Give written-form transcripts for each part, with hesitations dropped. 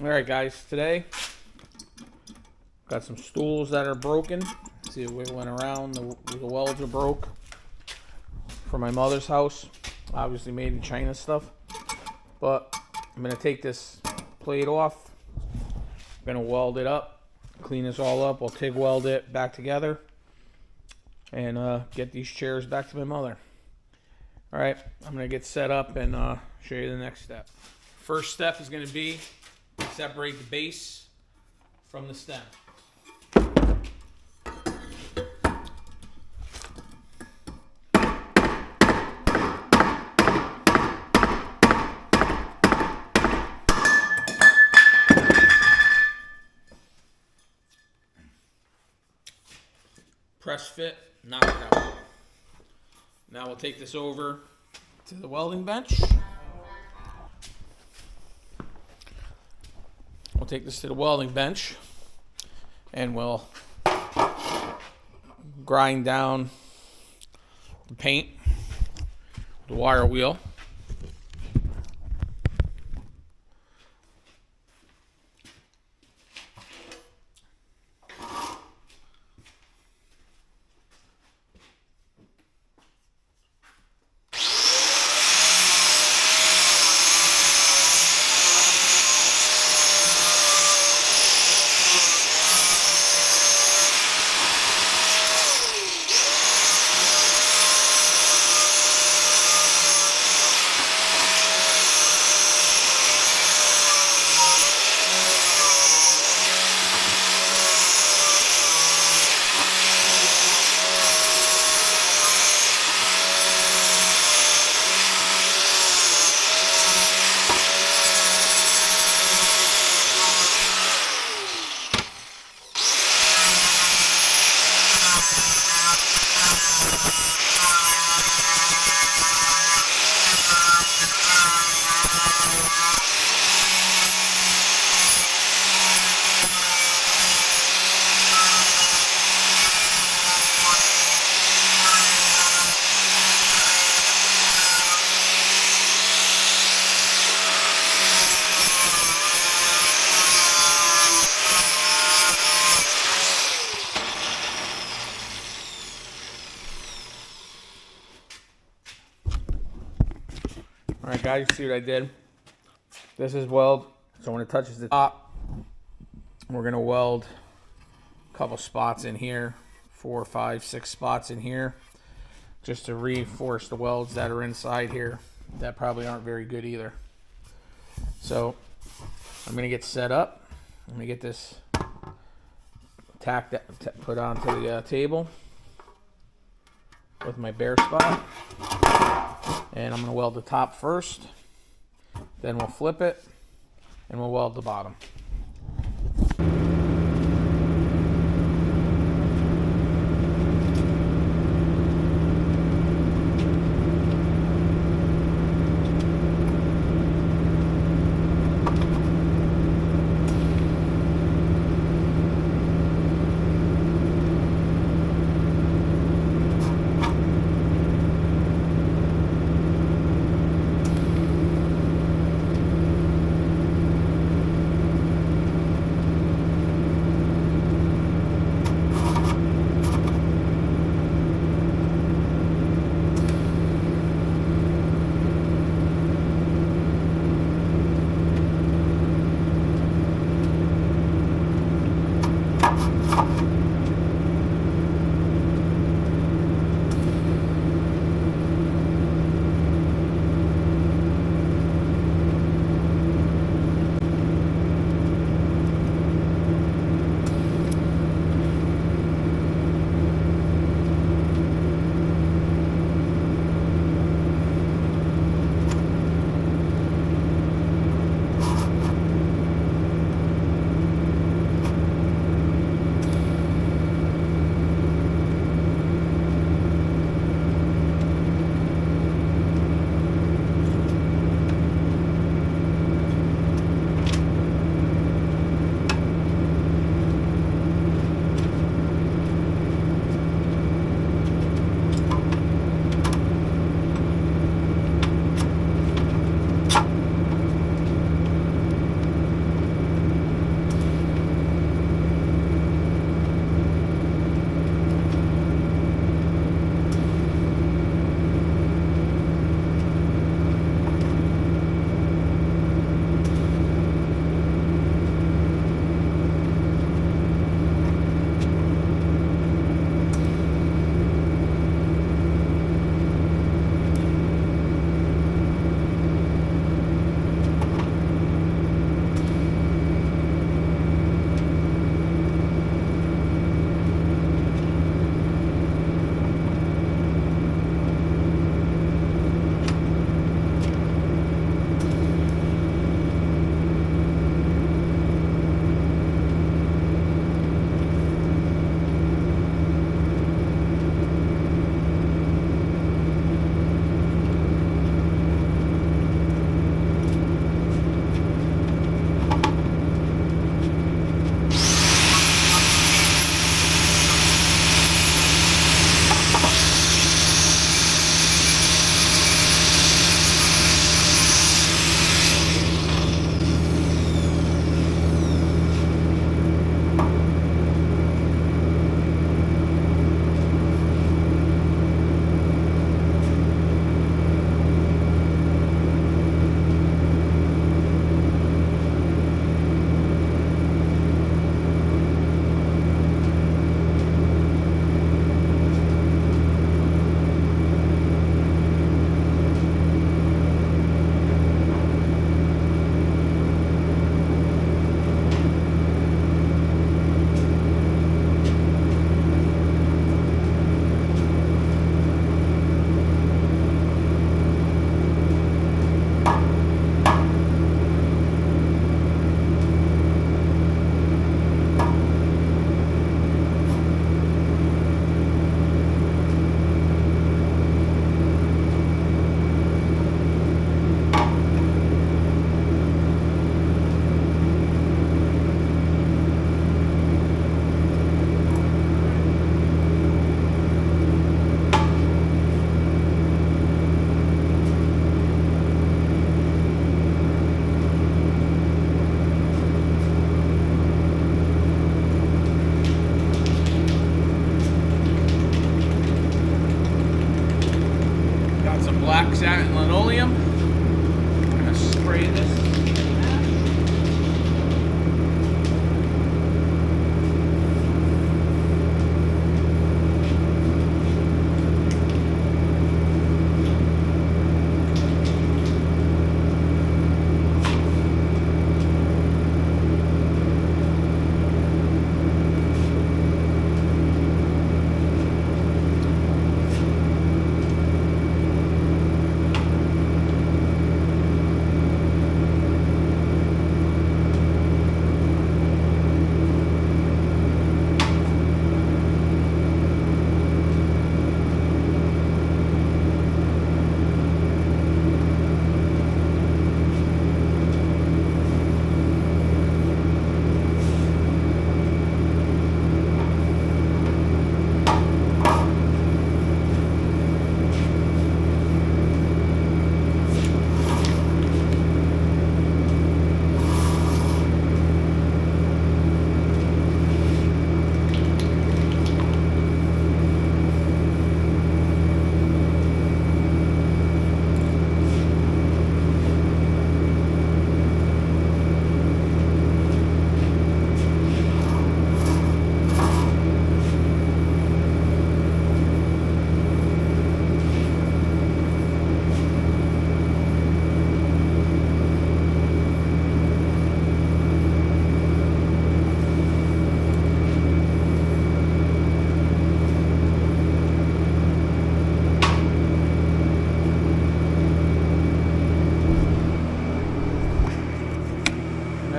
Alright guys, today got some stools that are broken. See it wiggling around, the welds are broke. For my mother's house, obviously made in China stuff. But I'm going to take this plate off. I'm going to weld it up, clean this all up. I'll TIG weld it back together and get these chairs back to my mother. Alright, I'm going to get set up and show you the next step. First step is going to be separate the base from the stem. Press fit, knock it out. Now we'll take this over to the welding bench. We'll take this to the welding bench and we'll grind down the paint, the wire wheel. Alright guys, you see what I did? This is weld, so when it touches the top, we're going to weld a couple spots in here, 4, 5, 6 spots in here, just to reinforce the welds that are inside here that probably aren't very good either. So I'm going to get set up. I'm going to get this put onto the table with my bare spot. And I'm going to weld the top first, then we'll flip it, and we'll weld the bottom.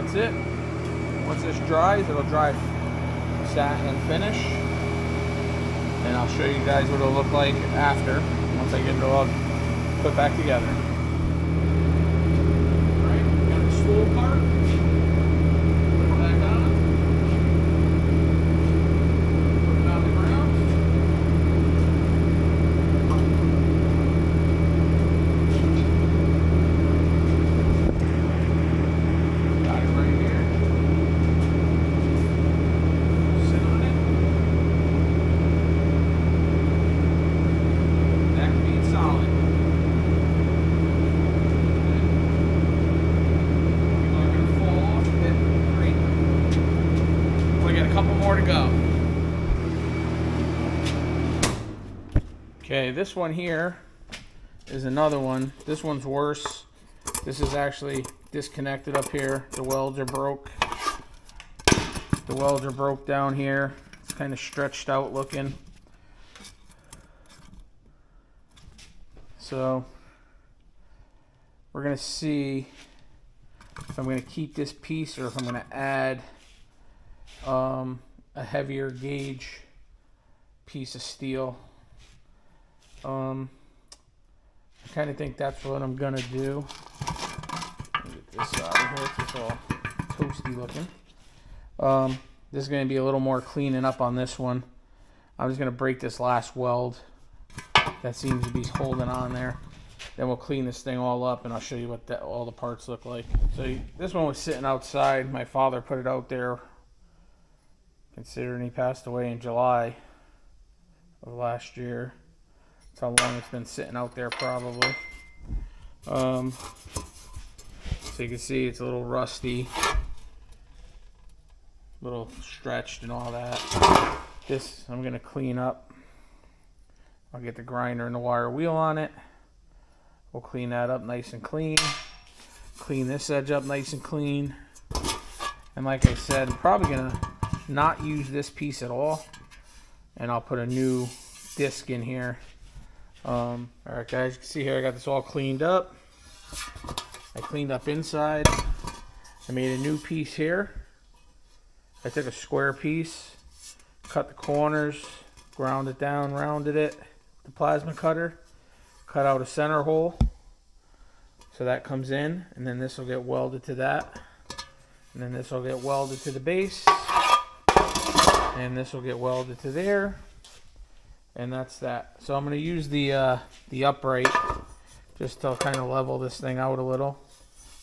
that's it. Once this dries, it'll dry satin finish. And I'll show you guys what it'll look like after, once I get it all put back together. Alright, we got the stool part. Put it back on. Put it on the ground. Got it right here. Sit on it. Neck being solid. Couple more to go. Okay, this one here is another one. This one's worse. This is actually disconnected up here. The welds are broke. The welds are broke down here. It's kind of stretched out looking. So we're gonna see if I'm gonna keep this piece or if I'm gonna add a heavier gauge piece of steel. I kind of think that's what I'm gonna do. Let me get this out of here. It's all toasty looking. This is gonna be a little more cleaning up on this one. I'm just gonna break this last weld that seems to be holding on there. Then we'll clean this thing all up and I'll show you what all the parts look like. So this one was sitting outside. My father put it out there, considering he passed away in July of last year. That's how long it's been sitting out there probably. So you can see it's a little rusty, a little stretched and all that. This I'm going to clean up. I'll get the grinder and the wire wheel on it. We'll clean that up nice and clean. Clean this edge up nice and clean. And like I said, I'm probably going to not use this piece at all, and I'll put a new disc in here. Alright guys, you can see here I got this all cleaned up. I cleaned up inside. I made a new piece here. I took a square piece, cut the corners, ground it down, rounded it with the plasma cutter, cut out a center hole so that comes in, and then this will get welded to that, and then this will get welded to the base, and this will get welded to there, and that's that. So I'm going to use the upright just to kind of level this thing out a little,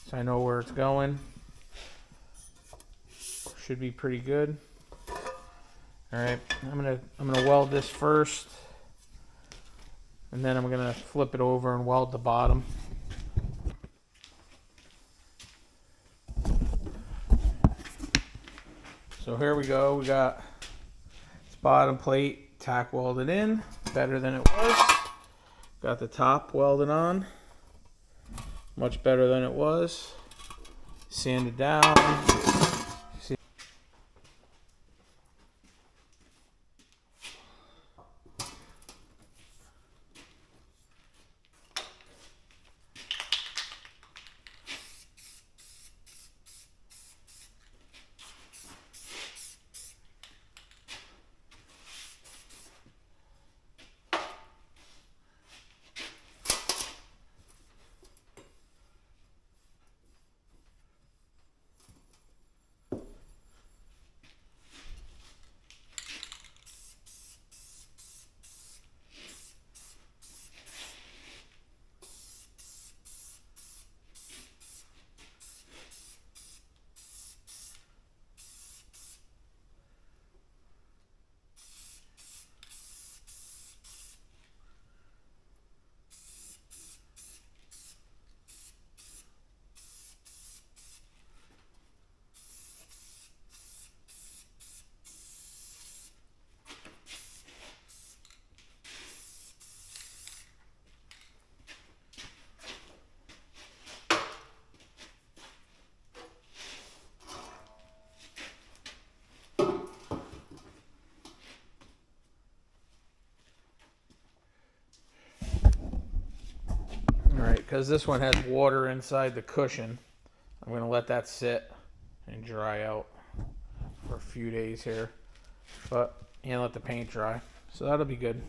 so I know where it's going. Should be pretty good. All right, I'm gonna weld this first, and then I'm gonna flip it over and weld the bottom. So here we go. We got this bottom plate tack welded in, better than it was. Got the top welded on, much better than it was. Sanded down. Because this one has water inside the cushion, I'm going to let that sit and dry out for a few days here, but and let the paint dry. So that'll be good.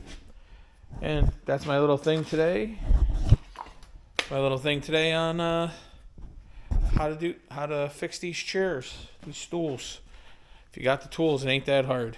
And that's my little thing today. My little thing today on how to fix these chairs, these stools. If you got the tools, it ain't that hard.